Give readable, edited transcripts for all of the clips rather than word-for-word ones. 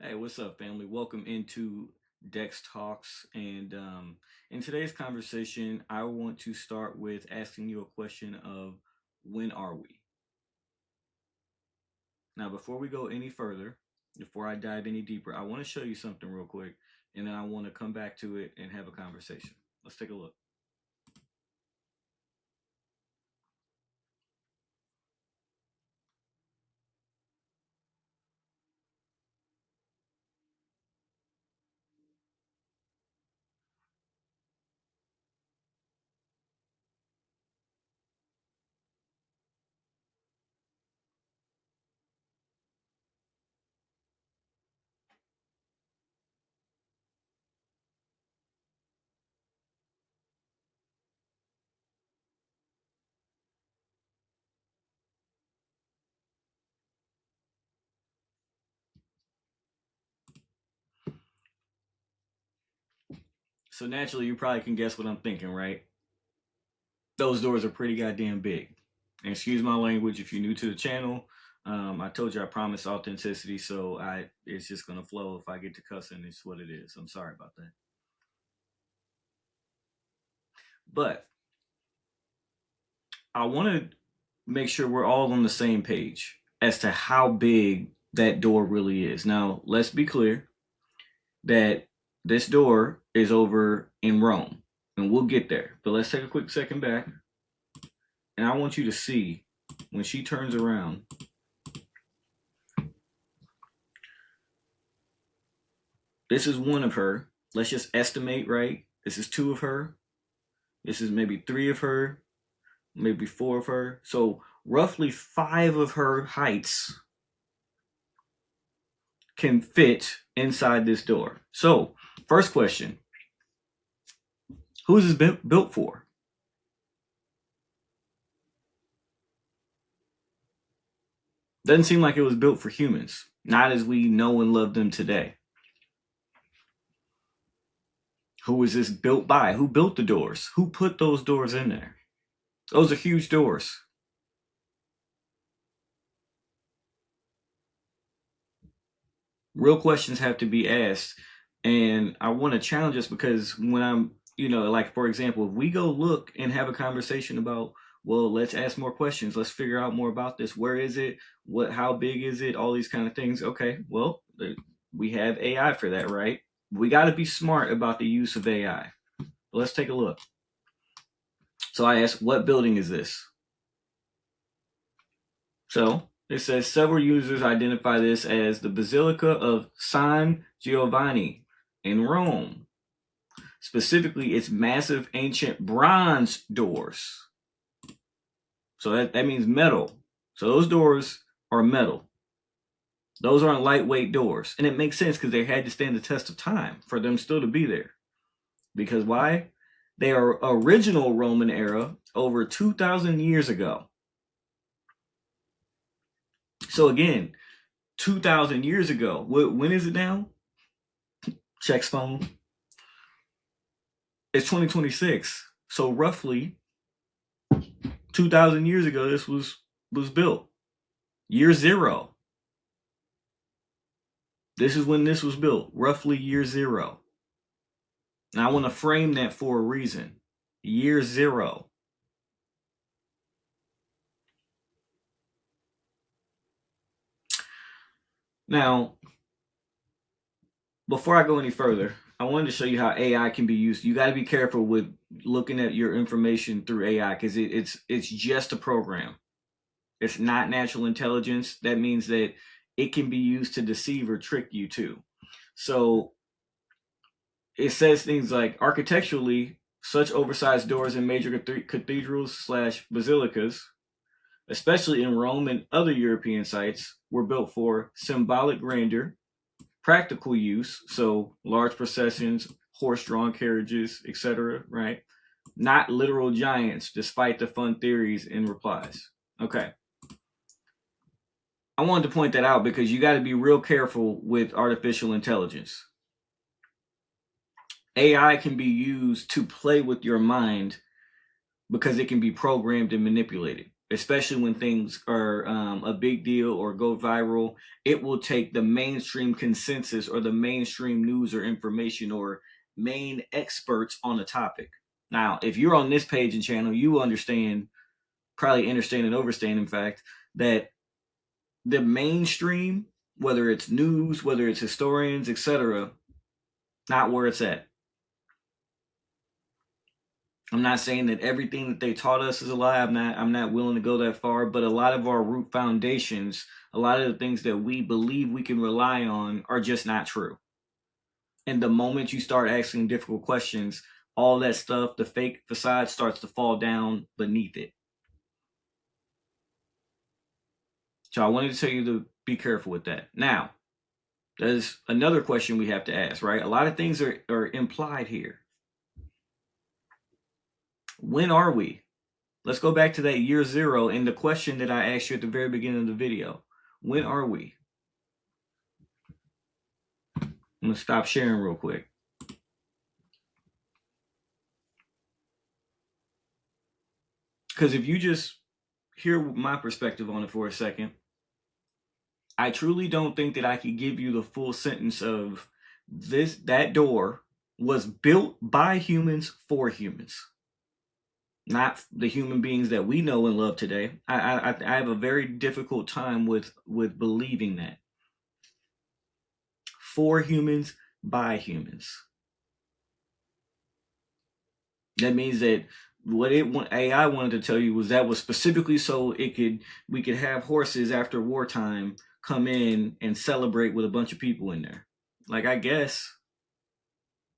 Hey, what's up, family? Welcome into Dex Talks. And in today's conversation, I want to start with asking you a question of when are we? Now, before we go any further, before I dive any deeper, I want to show you something real quick, and then I want to come back to it and have a conversation. Let's take a look. So, naturally, you probably can guess what I'm thinking, right? Those doors are pretty goddamn big. And excuse my language if you're new to the channel. I told you I promise authenticity, so it's just gonna flow. If I get to cussing, it's what it is. I'm sorry about that. But I want to make sure we're all on the same page as to how big that door really is. Now, let's be clear that this door is over in Rome, and we'll get there. But let's take a quick second back, and I want you to see when she turns around. This is one of her. Let's just estimate, right? This is two of her. This is maybe three of her, maybe four of her. So roughly five of her heights can fit inside this door. So, first question, who is this built for? Doesn't seem like it was built for humans, not as we know and love them today. Who was this built by? Who built the doors? Who put those doors in there? Those are huge doors. Real questions have to be asked. And I want to challenge us because when like, for example, if we go look and have a conversation about, well, let's ask more questions, let's figure out more about this. Where is it? How big is it? All these kind of things. Okay, well, we have AI for that, right? We got to be smart about the use of AI. Let's take a look. So I asked, what building is this? So it says several users identify this as the Basilica of San Giovanni in Rome. Specifically, its massive ancient bronze doors. So that means metal. So those doors are metal. Those aren't lightweight doors. And it makes sense because they had to stand the test of time for them still to be there. Because why? They are original Roman era over 2,000 years ago. So again, 2,000 years ago. When is it now? Check's phone. It's 2026. So roughly 2,000 years ago, this was built. Year zero. This is when this was built, roughly year zero. And I want to frame that for a reason. Year zero. Now, before I go any further, I wanted to show you how AI can be used. You got to be careful with looking at your information through AI because it's just a program. It's not natural intelligence. That means that it can be used to deceive or trick you too. So it says things like architecturally, such oversized doors in major cathedrals slash basilicas, especially in Rome and other European sites, were built for symbolic grandeur, practical use, so large processions, horse-drawn carriages, etc., right? Not literal giants, despite the fun theories and replies. Okay. I wanted to point that out because you got to be real careful with artificial intelligence. AI can be used to play with your mind because it can be programmed and manipulated. especially when things are a big deal or go viral. It will take the mainstream consensus or the mainstream news or information or main experts on the topic. Now, if you're on this page and channel, you understand, probably understand and overstand, in fact, that the mainstream, whether it's news, whether it's historians, etc., not where it's at. I'm not saying that everything that they taught us is a lie. I'm not willing to go that far, but a lot of our root foundations, a lot of the things that we believe we can rely on are just not true. And the moment you start asking difficult questions, all that stuff, the fake facade starts to fall down beneath it. So I wanted to tell you to be careful with that. Now, there's another question we have to ask, right? A lot of things are implied here. When are we? Let's go back to that year zero and the question that I asked you at the very beginning of the video. When are we? I'm going to stop sharing real quick. Because if you just hear my perspective on it for a second, I truly don't think that I could give you the full sentence of that door was built by humans for humans, not the human beings that we know and love today. I have a very difficult time with believing that. For humans, by humans. That means that what AI wanted to tell you was that was specifically so we could have horses after wartime come in and celebrate with a bunch of people in there. Like, I guess.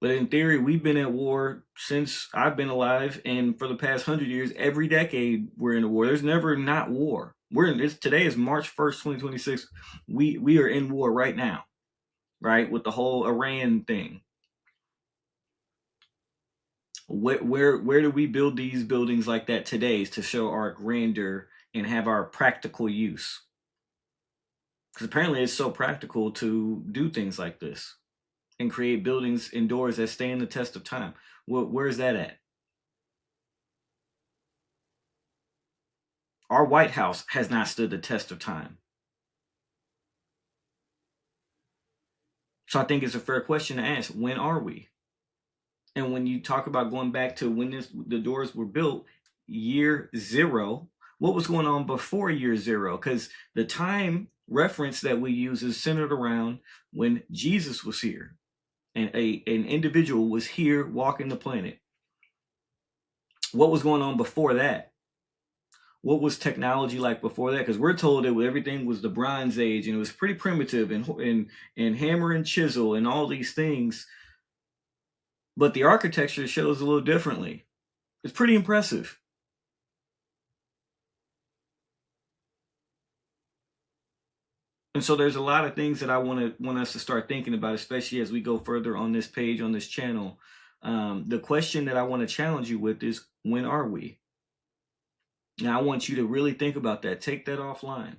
But in theory, we've been at war since I've been alive, and for the past 100 years, every decade we're in a war. There's never not war. Today is March 1st, 2026. We are in war right now, right? With the whole Iran thing. Where do we build these buildings like that today to show our grandeur and have our practical use? Because apparently it's so practical to do things like this and create buildings indoors that stand the test of time. Where's that at? Our White House has not stood the test of time. So I think it's a fair question to ask. When are we? And when you talk about going back to when the doors were built, year zero, what was going on before year zero? Because the time reference that we use is centered around when Jesus was here and an individual was here walking the planet. What was going on before that? What was technology like before that? Because we're told that everything was the Bronze Age and it was pretty primitive and hammer and chisel and all these things. But the architecture shows a little differently. It's pretty impressive. And so there's a lot of things that I want us to start thinking about, especially as we go further on this page, on this channel. The question that I want to challenge you with is, when are we? Now, I want you to really think about that. Take that offline.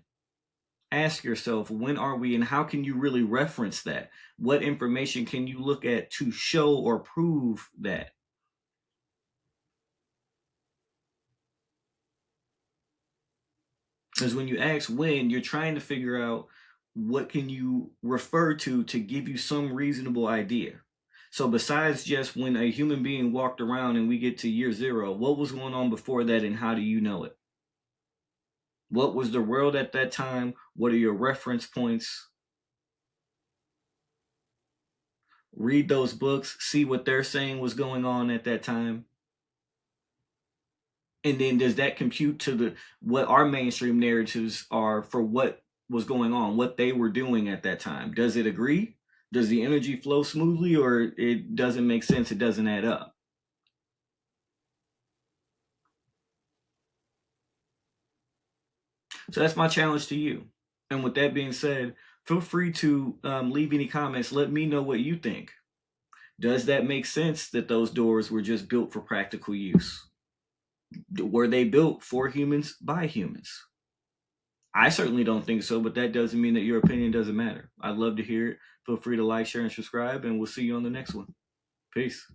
Ask yourself, when are we, and how can you really reference that? What information can you look at to show or prove that? Because when you ask when, you're trying to figure out what can you refer to give you some reasonable idea. So besides just when a human being walked around and we get to year zero, what was going on before that and how do you know it? What was the world at that time? What are your reference points? Read those books, see what they're saying was going on at that time. And then does that compute to what our mainstream narratives are for what was going on, what they were doing at that time? Does it agree? Does the energy flow smoothly, or it doesn't make sense? It doesn't add up. So that's my challenge to you. And with that being said, feel free to leave any comments. Let me know what you think. Does that make sense that those doors were just built for practical use? Were they built for humans by humans? I certainly don't think so, but that doesn't mean that your opinion doesn't matter. I'd love to hear it. Feel free to like, share, and subscribe, and we'll see you on the next one. Peace.